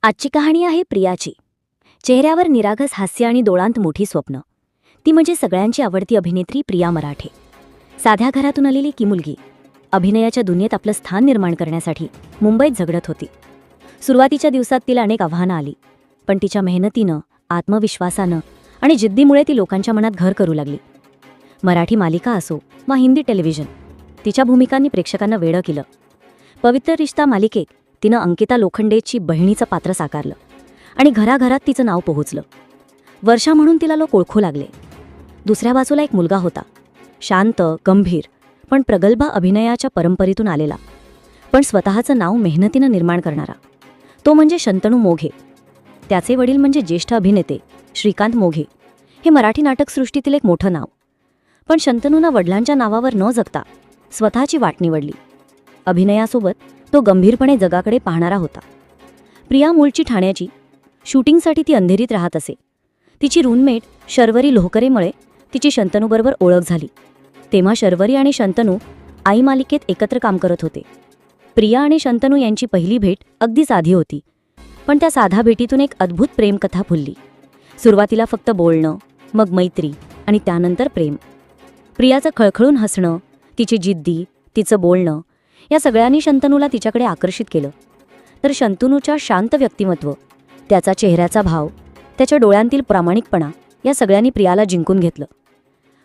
आजची कहाणी आहे प्रियाची. चेहऱ्यावर निरागस हास्य आणि डोळ्यांत मोठी स्वप्न. ती म्हणजे सगळ्यांची आवडती अभिनेत्री प्रिया मराठे. साध्या घरातून आलेली की मुलगी अभिनयाच्या दुनियेत आपलं स्थान निर्माण करण्यासाठी मुंबईत झगडत होती. सुरुवातीच्या दिवसात तिला अनेक आव्हानं आली, पण तिच्या मेहनतीनं, आत्मविश्वासानं आणि जिद्दीमुळे ती लोकांच्या मनात घर करू लागली. मराठी मालिका असो वा हिंदी टेलिव्हिजन, तिच्या भूमिकांनी प्रेक्षकांना वेडं केलं. पवित्र रिश्ता मालिकेत तिनं अंकिता लोखंडेची बहिणीचं पात्र साकारलं आणि घराघरात तिचं नाव पोहोचलं. वर्षा म्हणून तिला लोक ओळखू लागले. दुसऱ्या बाजूला एक मुलगा होता, शांत, गंभीर पण प्रगल्भ अभिनयाच्या परंपरेतून आलेला, पण स्वतःचं नाव मेहनतीनं निर्माण करणारा. तो म्हणजे शंतनू मोघे. त्याचे वडील म्हणजे ज्येष्ठ अभिनेते श्रीकांत मोघे. हे मराठी नाटकसृष्टीतील एक मोठं नाव. पण शंतनूनं वडिलांच्या नावावर न जगता स्वतःची वाट निवडली. अभिनयासोबत तो गंभीरपणे जगाकडे पाहणारा होता. प्रिया मूळची ठाण्याची. शूटिंगसाठी ती अंधेरीत राहत असे. तिची रूममेट शर्वरी लोहकरेमुळे तिची शंतनूबरोबर ओळख झाली. तेव्हा शर्वरी आणि शंतनू आई मालिकेत एकत्र काम करत होते. प्रिया आणि शंतनू यांची पहिली भेट अगदी साधी होती, पण त्या साध्या भेटीतून एक अद्भुत प्रेमकथा फुलली. सुरुवातीला फक्त बोलणं, मग मैत्री आणि त्यानंतर प्रेम. प्रियाचं खळखळून हसणं, तिची जिद्दी, तिचं बोलणं या सगळ्यांनी शंतनूला तिच्याकडे आकर्षित केलं. तर शंतनूच्या शांत व्यक्तिमत्व, त्याचा चेहऱ्याचा भाव, त्याच्या डोळ्यांतील प्रामाणिकपणा या सगळ्यांनी प्रियाला जिंकून घेतलं.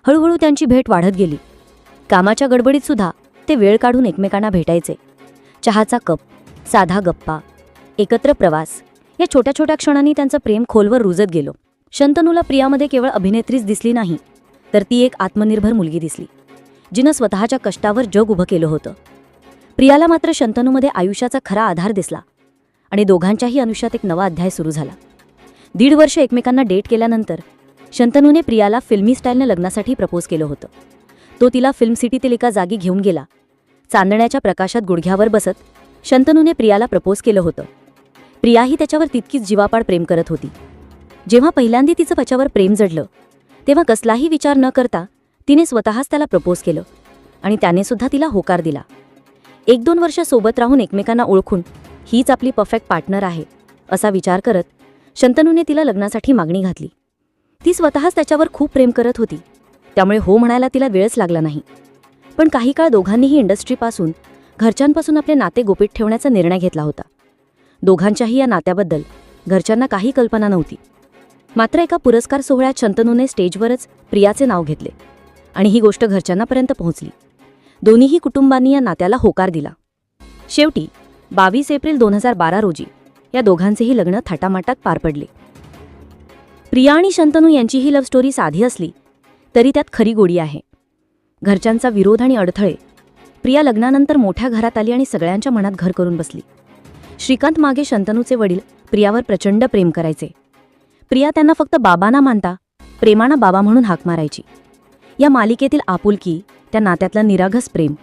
हळूहळू त्यांची भेट वाढत गेली. कामाच्या गडबडीतसुद्धा ते वेळ काढून एकमेकांना भेटायचे. चहाचा कप, साधा गप्पा, एकत्र प्रवास या छोट्या छोट्या क्षणांनी त्यांचं प्रेम खोलवर रुजत गेलं. शंतनूला प्रियामध्ये केवळ अभिनेत्रीच दिसली नाही, तर ती एक आत्मनिर्भर मुलगी दिसली, जिनं स्वतःच्या कष्टावर जग उभं केलं होतं. प्रियाला मात्र शंतनूमध्ये आयुष्याचा खरा आधार दिसला आणि दोघांच्याही आयुष्यात एक नवा अध्याय सुरू झाला. 1.5 वर्ष एकमेकांना डेट केल्यानंतर शंतनूने प्रियाला फिल्मी स्टाईलनं लग्नासाठी प्रपोज केलं होतं. तो तिला फिल्म सिटीतील एका जागी घेऊन गेला. चांदण्याच्या प्रकाशात गुडघ्यावर बसत शंतनूने प्रियाला प्रपोज केलं होतं. प्रियाही त्याच्यावर तितकीच जीवापाड प्रेम करत होती. जेव्हा पहिल्यांदा तिचं त्याच्यावर प्रेम जडलं, तेव्हा कसलाही विचार न करता तिने स्वतःच त्याला प्रपोज केलं आणि त्यानेसुद्धा तिला होकार दिला. 1-2 वर्ष सोबत राहून एकमेकांना ओळखून हीच आपली परफेक्ट पार्टनर आहे असा विचार करत शंतनूने तिला लग्नासाठी मागणी घातली. ती स्वतःच त्याच्यावर खूप प्रेम करत होती, त्यामुळे हो म्हणायला तिला वेळच लागला नाही. पण काही काळ दोघांनीही इंडस्ट्रीपासून, घरच्यांपासून आपले नाते गोपीत ठेवण्याचा निर्णय घेतला होता. दोघांच्याही या नात्याबद्दल घरच्यांना काही कल्पना नव्हती. मात्र एका पुरस्कार सोहळ्यात शंतनूने स्टेजवरच प्रियाचे नाव घेतले आणि ही गोष्ट घरच्यांनापर्यंत पोहोचली. दोन्हीही कुटुंबांनी या नात्याला होकार दिला. शेवटी 22 एप्रिल 2012 रोजी या दोघांचेही लग्न थाटामाटात पार पडले. प्रिया आणि शंतनू यांची ही लव्ह स्टोरी साधी असली तरी त्यात खरी गोडी आहे. घरच्यांचा विरोध आणि अडथळे. प्रिया लग्नानंतर मोठ्या घरात आली आणि सगळ्यांच्या मनात घर करून बसली. श्रीकांत मागे शंतनूचे वडील प्रियावर प्रचंड प्रेम करायचे. प्रिया त्यांना फक्त बाबा ना मानता प्रेमानं बाबा म्हणून हाक मारायची. या मालिकेतील आपुलकी, त्या नात्यातलं निरागस प्रेम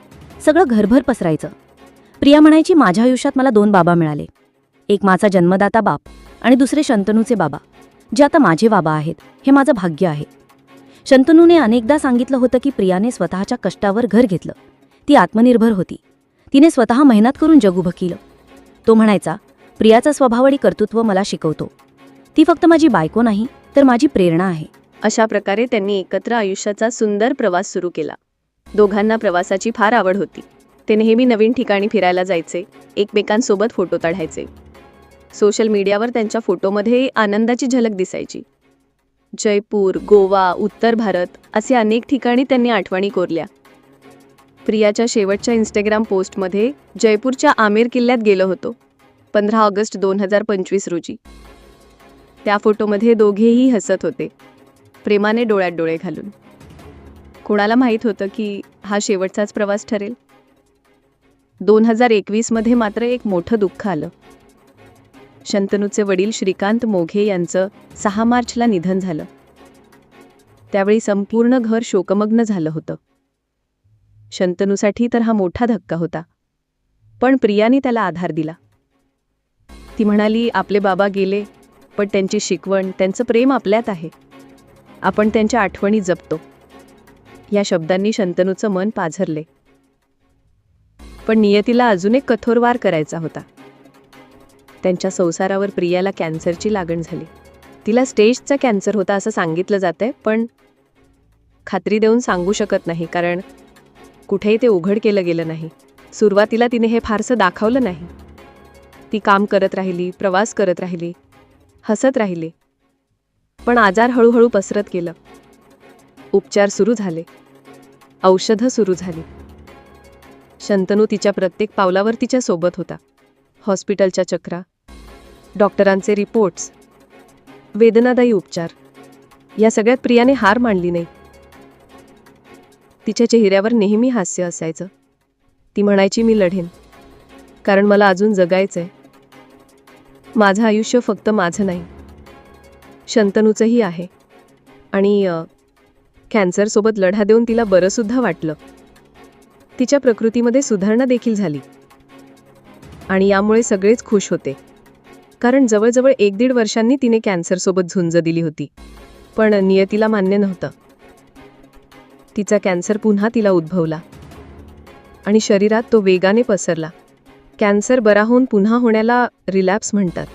सगळं घरभर पसरायचं. प्रिया म्हणायची, माझ्या आयुष्यात मला 2 बाबा मिळाले. एक माझा जन्मदाता बाप आणि दुसरे शंतनूचे बाबा, जे आता माझे बाबा आहेत. हे माझं भाग्य आहे. शंतनूने अनेकदा सांगितलं होतं की प्रियाने स्वतःच्या कष्टावर घर घेतलं. ती आत्मनिर्भर होती. तिने स्वतः मेहनत करून जग उभं केलं. तो म्हणायचा, प्रियाचा स्वभाव आणि कर्तृत्व मला शिकवतो. ती फक्त माझी बायको नाही, तर माझी प्रेरणा आहे. अशा प्रकारे त्यांनी एकत्र आयुष्याचा सुंदर प्रवास सुरू केला. दोघांना प्रवासाची फार आवड होती. ते नेहमी नवीन ठिकाणी फिरायला जायचे, एकमेकांसोबत फोटो काढायचे. सोशल मीडियावर त्यांच्या फोटोमध्ये आनंदाची झलक दिसायची. जयपूर, गोवा, उत्तर भारत असे अनेक ठिकाणी त्यांनी आठवणी कोरल्या. प्रियाच्या शेवटच्या इंस्टाग्राम पोस्टमध्ये जयपूरच्या आमेर किल्ल्यात गेलो होतो, 15 ऑगस्ट 2025 रोजी. त्या फोटोमध्ये दोघेही हसत होते, प्रेमाने डोळ्यात डोळे घालून. कोणाला माहीत होतं की हा शेवटचाच प्रवास ठरेल. 2021 मध्ये मात्र एक मोठं दुःख आलं. शंतनूचे वडील श्रीकांत मोघे यांचं 6 मार्चला निधन झालं. त्यावेळी संपूर्ण घर शोकमग्न झालं होतं. शंतनूसाठी तर हा मोठा धक्का होता, पण प्रियाने त्याला आधार दिला. ती म्हणाली, आपले बाबा गेले, पण त्यांची शिकवण, त्यांचं प्रेम आपल्यात आहे. आपण त्यांच्या आठवणी जपतो. या शब्दांनी शंतनूचं मन पाझरले. पण नियतीला अजून एक कठोर वार करायचा होता. त्यांच्या संसारावर प्रियाला कॅन्सरची लागण झाली. तिला स्टेजचा कॅन्सर होता असं सांगितलं जातंय, पण खात्री देऊन सांगू शकत नाही, कारण कुठेही ते उघड केलं गेलं नाही. सुरुवातीला तिने हे फारसं दाखवलं नाही. ती काम करत राहिली, प्रवास करत राहिली, हसत राहिली. पण आजार हळूहळू पसरत गेलं. उपचार सुरू झाले, औषधं सुरू झाली. शंतनू तिच्या प्रत्येक पावलावर तिच्या सोबत होता. हॉस्पिटलच्या चक्रा, डॉक्टरांचे रिपोर्ट्स, वेदनादायी उपचार, या सगळ्यात प्रियाने हार मानली नाही. तिच्या चेहऱ्यावर नेहमी हास्य असायचं. ती म्हणायची, मी लढेन, कारण मला अजून जगायचंय. माझं आयुष्य फक्त माझं नाही, शंतनूचंही आहे. आणि कॅन्सरसोबत लढा देऊन तिला बरंसुद्धा वाटलं. तिच्या प्रकृतीमध्ये सुधारणा देखील झाली. आणि यामुळे सगळेच खुश होते, कारण जवळजवळ 1-1.5 वर्षांनी तिने कॅन्सरसोबत झुंज दिली होती. पण नियतीला मान्य नव्हतं. तिचा कॅन्सर पुन्हा तिला उद्भवला आणि शरीरात तो वेगाने पसरला. कॅन्सर बरा होऊन पुन्हा होण्याला रिलॅप्स म्हणतात.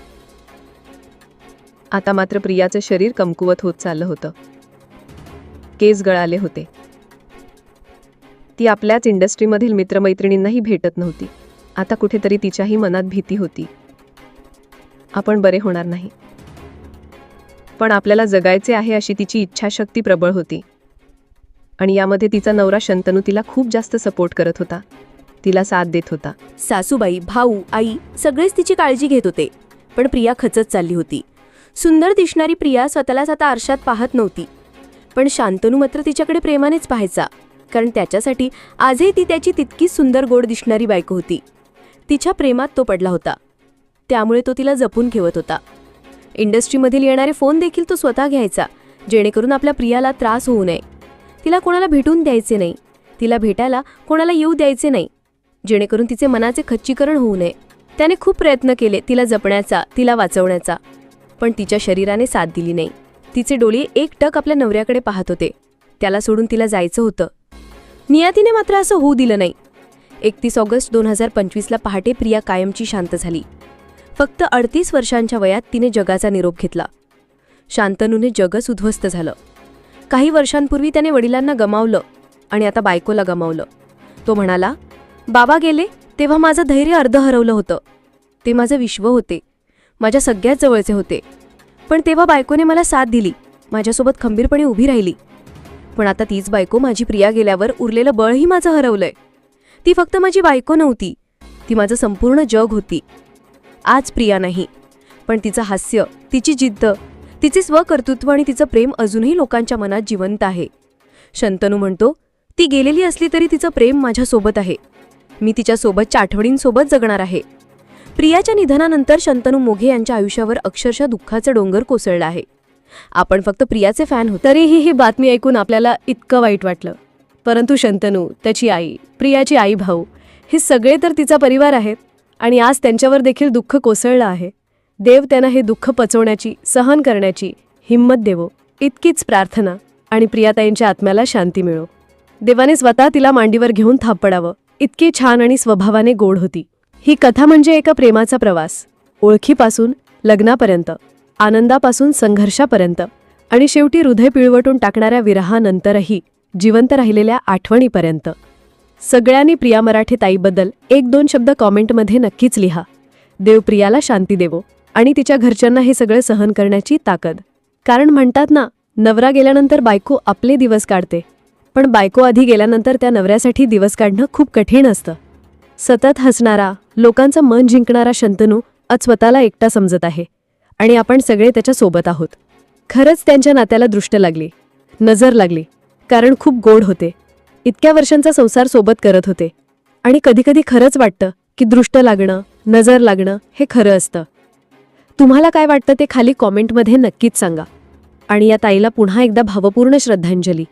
आता मात्र प्रियाचं शरीर कमकुवत होत चाललं होतं. केस गळाले होते. ती आपल्याच इंडस्ट्रीमधील मित्रमैत्रिणींनाही भेटत नव्हती. आता कुठेतरी तिच्याही मनात भीती होती. आपण बरे होणार नाही, पण आपल्याला जगायचे आहे अशी तिची इच्छाशक्ती प्रबळ होती. आणि यामध्ये तिचा नवरा शंतनू तिला खूप जास्त सपोर्ट करत होता, तिला साथ देत होता. सासूबाई, भाऊ, आई सगळेच तिची काळजी घेत होते. पण प्रिया खचत चालली होती. सुंदर दिसणारी प्रिया स्वतःलाच आता आरशात पाहत नव्हती. पण शांतनू मात्र तिच्याकडे प्रेमानेच पाहायचा, कारण त्याच्यासाठी आजही ती त्याची तितकीच सुंदर गोड दिसणारी बायको होती. तिच्या प्रेमात तो पडला होता, त्यामुळे तो तिला जपून ठेवत होता. इंडस्ट्रीमधील येणारे फोन देखील तो स्वतः घ्यायचा, जेणेकरून आपल्या प्रियाला त्रास होऊ नये. तिला कोणाला भेटून द्यायचे नाही, तिला भेटायला कोणाला येऊ द्यायचे नाही, जेणेकरून तिचे मनाचे खच्चीकरण होऊ नये. त्याने खूप प्रयत्न केले तिला जपण्याचा, तिला वाचवण्याचा, पण तिच्या शरीराने साथ दिली नाही. तिचे डोळे एकटक आपल्या नवऱ्याकडे पाहत होते. त्याला सोडून तिला जायचं होतं. नियतीने मात्र असं होऊ दिलं नाही. 31 ऑगस्ट 2025ला पहाटे प्रिया कायमची शांत झाली. फक्त 38 वर्षांच्या वयात तिने जगाचा निरोप घेतला. शांतनूने जगच उद्ध्वस्त झालं. काही वर्षांपूर्वी त्याने वडिलांना गमावलं आणि आता बायकोला गमावलं. तो म्हणाला, बाबा गेले तेव्हा माझं धैर्य अर्ध हरवलं होतं. ते माझं विश्व होते, माझ्या सगळ्यात जवळचे होते. पण तेव्हा बायकोने मला साथ दिली, माझ्यासोबत खंबीरपणे उभी राहिली. पण आता तीच बायको माझी प्रिया गेल्यावर उरलेलं बळही माझं हरवलंय. ती फक्त माझी बायको नव्हती, ती माझं संपूर्ण जग होती. आज प्रिया नाही, पण तिचं हास्य, तिची जिद्द, तिचे स्वकर्तृत्व आणि तिचं प्रेम अजूनही लोकांच्या मनात जिवंत आहे. शंतनू म्हणतो, ती गेलेली असली तरी तिचं प्रेम माझ्यासोबत आहे. मी तिच्यासोबतच्या आठवणींसोबत जगणार आहे. प्रियाच्या निधनानंतर शंतनू मोघे यांच्या आयुष्यावर अक्षरशः दुःखाचं डोंगर कोसळलं आहे. आपण फक्त प्रियाचे फॅन होतो, तरीही ही बातमी ऐकून आपल्याला इतकं वाईट वाटलं. परंतु शंतनू, त्याची आई, प्रियाची आई, भाऊ हे सगळे तर तिचा परिवार आहेत आणि आज त्यांच्यावर देखील दुःख कोसळलं आहे. देव त्यांना हे दुःख पचवण्याची, सहन करण्याची हिंमत देवो, इतकीच प्रार्थना. आणि प्रियाताईंच्या आत्म्याला शांती मिळो. देवाने स्वतः तिला मांडीवर घेऊन थापडावं. इतकी छान आणि स्वभावाने गोड होती. ही कथा म्हणजे एका प्रेमाचा प्रवास, ओळखीपासून लग्नापर्यंत, आनंदापासून संघर्षापर्यंत आणि शेवटी हृदय पिळवटून टाकणाऱ्या विरहानंतरही जिवंत राहिलेल्या आठवणीपर्यंत. सगळ्यांनी प्रिया मराठे ताईबद्दल 1-2 शब्द कॉमेंटमध्ये नक्कीच लिहा. देव प्रियाला शांती देवो आणि तिच्या घरच्यांना हे सगळं सहन करण्याची ताकद. कारण म्हणतात ना, नवरा गेल्यानंतर बायको आपले दिवस काढते, पण बायको आधी गेल्यानंतर त्या नवऱ्यासाठी दिवस काढणं खूप कठीण असतं. सतत हसणारा, लोकांचं मन जिंकणारा शंतनू आज स्वतःला एकटा समजत आहे आणि आपण सगळे त्याच्या सोबत आहोत. खरंच त्यांच्या नात्याला दृष्ट लागली, नजर लागली, कारण खूप गोड होते. इतक्या वर्षांचा संसार सोबत करत होते आणि कधीकधी खरंच वाटतं की दृष्ट लागणं, नजर लागणं हे खरं असतं. तुम्हाला काय वाटतं ते खाली कॉमेंटमध्ये नक्कीच सांगा. आणि या ताईला पुन्हा एकदा भावपूर्ण श्रद्धांजली.